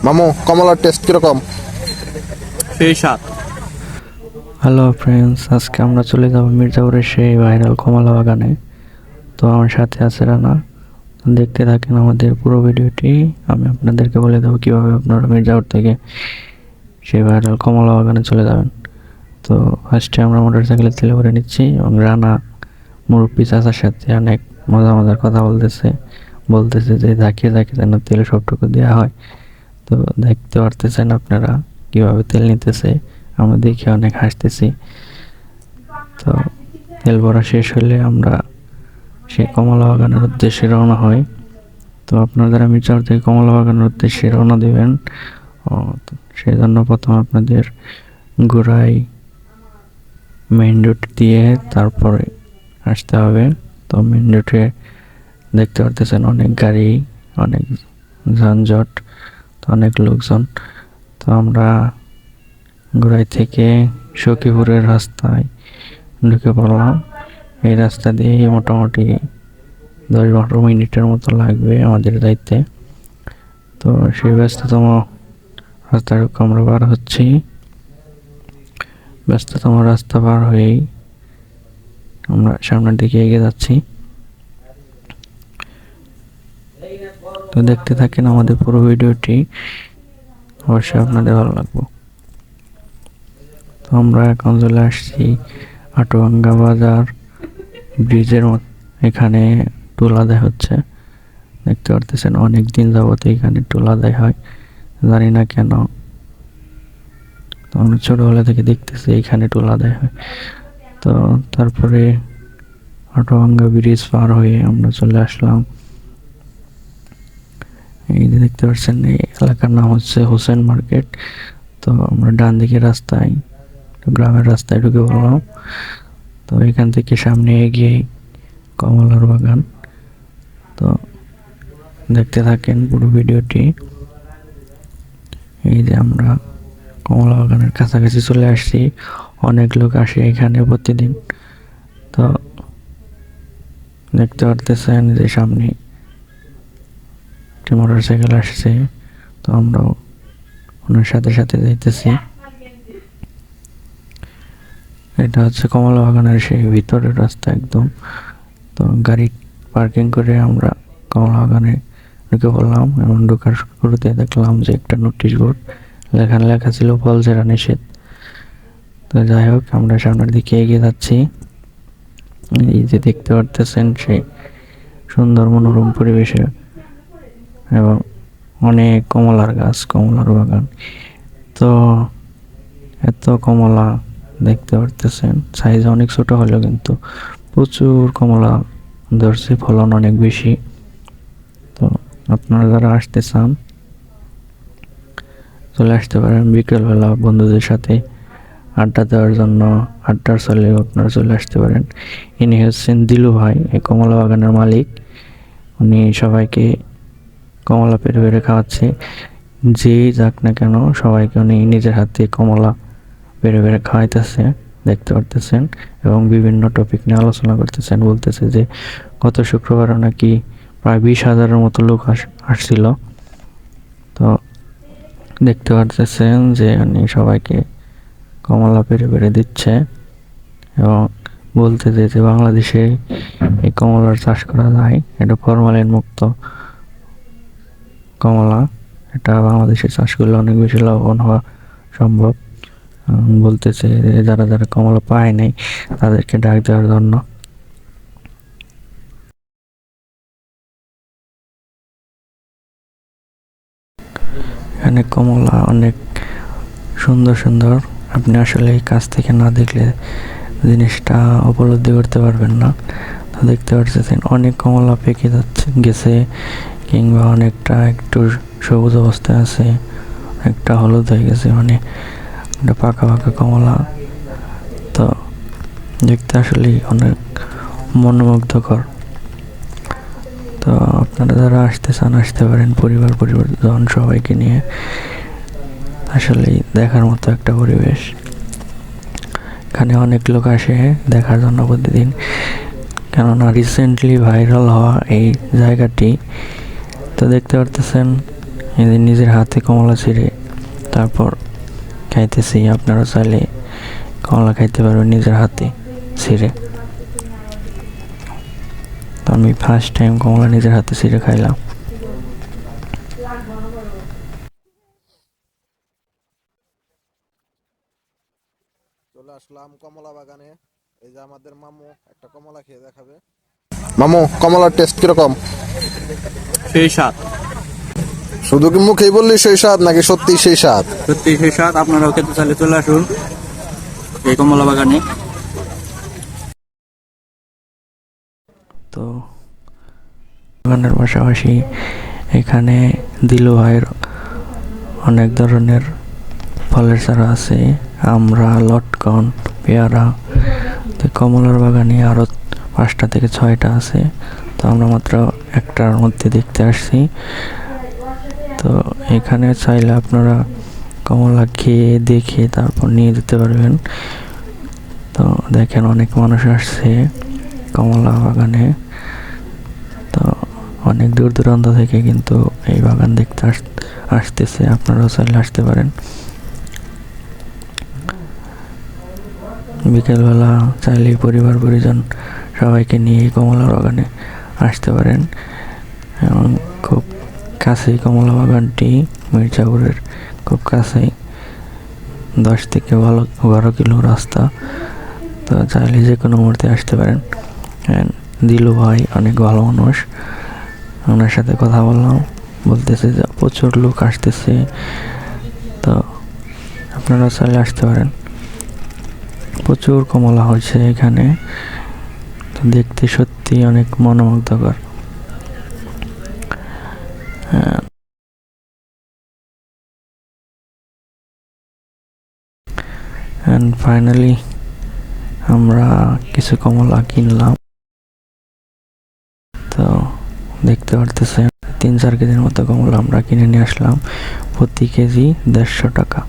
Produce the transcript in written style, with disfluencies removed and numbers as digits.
মামু কমলার টেস্ট কিরকম? সেই সাত। হ্যালো ফ্রেন্ডস, আজকে আমরা চলে যাব মির্জাপুরের সেই ভাইরাল কমলা বাগানে। তো আমার সাথে আছে রানা। দেখতে থাকেন আমাদের পুরো ভিডিওটি। আমি আপনাদেরকে বলে দেবো কীভাবে আপনারা মির্জাপুর থেকে সেই ভাইরাল কমলা বাগানে চলে যাবেন। তো ফার্স্টে আমরা মোটরসাইকেলে তেলে ভরে নিচ্ছি এবং রানা মুরব্বী চাচার সাথে অনেক মজার কথা বলতেছে যে ঝাঁকিয়ে যেন তেল সবটুকু দেওয়া হয়। তো দেখতে পারতেছেন আপনারা কীভাবে তেল নিতেছে, আমরা দেখে অনেক হাসতেছি। তো তেল ভরা শেষ হলে আমরা সেই কমলা বাগানের উদ্দেশ্যে রওনা হই। তো আপনারা যারা মির্জাপুর থেকে কমলা বাগানের উদ্দেশ্যে রওনা দেবেন, সেই জন্য প্রথম আপনাদের গোড়াই মেইন রোড দিয়ে তারপরে আসতে হবে। তো মেইন রোডে দেখতে পারতেছেন অনেক গাড়ি, অনেক যানজট, তো অনেক লোকজন। তো আমরা গোড়াই থেকে সখীপুরের রাস্তায় ঢুকে পড়লাম। এই রাস্তা দিয়ে মোটামুটি 10-12 মিনিটের মতো লাগবে আমাদের যাইতে। তো সেই ব্যস্ততম রাস্তাটুকু আমরা পার হচ্ছি। ব্যস্ততম রাস্তা পার হয়েই আমরা সামনের দিকে এগিয়ে যাচ্ছি। তো দেখতে থাকেন আমাদের পুরো ভিডিওটি, অবশ্যই আপনাদের ভালো লাগবে। তো আমরা এখন চলে আসছি আটোভাঙ্গা বাজার ব্রিজের মতো। এখানে টোল আদায় হচ্ছে, দেখতে পারতেছেন অনেক দিন যাবত এখানে টোল আদায় হয়, জানি না কেন। তো আমরা ছোটবেলা থেকে দেখতেছি এখানে টোল আদায় হয়। তো তারপরে আটোভাঙ্গা ব্রিজ পার হয়ে আমরা চলে আসলাম। এই যে দেখতে পাচ্ছেন এই এলাকার নাম হচ্ছে হোসেন মার্কেট। তো আমরা ডান দিকে রাস্তায়, গ্রামের রাস্তায় ঢুকে পড়লাম। তো এখান থেকে সামনে এগিয়ে কমলার বাগান। তো দেখতে থাকেন পুরো ভিডিওটি। এই যে আমরা কমলা বাগানের কাছাকাছি চলে আসছি। অনেক লোক আসে এখানে প্রতিদিন। তো দেখতে পারতেছেন যে সামনে মোটরসাইকেল আসছে, তো আমরাও ওনার সাথে যাইতেছি। এটা হচ্ছে কমলা বাগানের সেই ভিতরের রাস্তা একদম। তো গাড়ি পার্কিং করে আমরা কমলা বাগানে ঢুকে পড়লাম এবং ঢোকার শুরুতে দেখলাম যে একটা নোটিশ বোর্ড, লেখা ছিল ফল ছেঁড়া নিষেধ। তো যাই হোক, আমরা সামনের দিকে এগিয়ে যাচ্ছি। এই যে দেখতে পারতেছেন সেই সুন্দর মনোরম পরিবেশে এবং অনেক কমলার গাছ, কমলার বাগান। তো এত কমলা দেখতে পারতেছেন, সাইজ অনেক ছোট হলেও কিন্তু প্রচুর কমলা ধরছে, ফলন অনেক বেশি। তো আপনারা যারা আসতে চান চলে আসতে পারেন বিকেলবেলা বন্ধুদের সাথে আড্ডা দেওয়ার জন্য। আড্ডার চলে আপনারা চলে আসতে পারেন। ইনি হচ্ছেন দিলু ভাই, এই কমলা বাগানের মালিক। উনি সবাইকে কমলা পেরে খাওয়াচ্ছে, যেই যাক না কেন সবাইকে উনি নিজের হাতে কমলা পেরে খাওয়াইতেছে, দেখতে পারতেছেন। এবং বিভিন্ন টপিক নিয়ে আলোচনা করতেছেন, বলতেছে যে গত শুক্রবার নাকি প্রায় 20,000-এর মতো লোক আসছিল। তো দেখতে পারতেছেন যে উনি সবাইকে কমলা পেরে দিচ্ছে এবং বলতেছে যে বাংলাদেশে এই কমলার চাষ করা যায়, এটা ফরমালিন মুক্ত কমলা, এটা বাংলাদেশে চাষ করলে অনেক বেশি লাভবান হওয়া সম্ভব। বলতেছে যারা কমলা পায় নাই তাদেরকে ডাক দেওয়ার জন্য। এখানে কমলা অনেক সুন্দর, আপনি আসলে এই কাছ থেকে না দেখলে জিনিসটা উপলব্ধি করতে পারবেন না। তো দেখতে পাচ্ছেন অনেক কমলা পেকে গেছে, কিংবা অনেকটা একটু সবুজ অবস্থায় আছে, একটা হলুদ হয়ে গেছে, মানে একটা পাকা কমলা। তো দেখতে আসলেই অনেক মনোমুগ্ধকর। তো আপনারা যারা আসতে চান আসতে পারেন পরিবার সবাইকে নিয়ে। আসলেই দেখার মতো একটা পরিবেশ। এখানে অনেক লোক আসে দেখার জন্য প্রতিদিন, কেননা রিসেন্টলি ভাইরাল হওয়া এই জায়গাটি। তো দেখতে পারতেছেন এদের নিজের হাতে কমলা ছিঁড়ে তারপর খাইতেছি। আপনারা চাইলে কমলা খাইতে পারবেন নিজের হাতে ছিঁড়ে। তো আমি ফার্স্ট টাইম কমলা নিজের হাতে ছিঁড়ে খাইলাম। চলে আসলাম কমলা বাগানে। এই যে আমাদের মামু একটা কমলা খেয়ে দেখাবে। মামু, কমলার টেস্ট কিরকম? সেই স্বাদ, শুধু কি মুখেই বললি সেই স্বাদ নাকি সত্যি সেই স্বাদ? সত্যি সেই স্বাদ। আপনারাও খেতে চাইলে চলে আসুন এই কমলা বাগানে। তো বাগানের পাশাপাশি এখানে দিলু ভাইয়ের অনেক ধরনের ফলের চারা আছে, আমরা, লটকন, পেয়ারা। তো কমলার বাগানে আরও 5টা থেকে 6টা আছে। তো আমরা মাত্র একটার মধ্যে দেখতে আসছি। তো এখানে চাইলে আপনারা কমলা খেয়ে দেখে তারপর নিয়ে যেতে পারবেন। তো দেখেন অনেক মানুষ আসছে কমলা বাগানে। তো অনেক দূর দূরান্ত থেকে কিন্তু এই বাগান দেখতে আসতেছে। আপনারাও চাইলে আসতে পারেন। বিকেলবেলা চাইলে পরিবার পরিজন সবাইকে নিয়ে কমলা বাগানে আসতে পারেন। এবং খুব কাছেই কমলা বাগানটি, মির্জাপুরের খুব কাছেই, 10 থেকে 12 কিলো রাস্তা। তো চাইলে যে কোনো মুহূর্তে আসতে পারেন। দিলু ভাই অনেক ভালো মানুষ, ওনার সাথে কথা বললাম, বলতেছে যে প্রচুর লোক আসতেছে। তো আপনারা চাইলে আসতে পারেন। প্রচুর কমলা হয়েছে এখানে, তো দেখতে সত্যি অনেক মনোমুগ্ধকর। অ্যান্ড ফাইনালি আমরা কিছু কমলা কিনলাম। তো দেখতে পারতেছেন 3-4 কেজির মতো কমলা আমরা কিনে নিয়ে আসলাম। প্রতি কেজি 150 টাকা।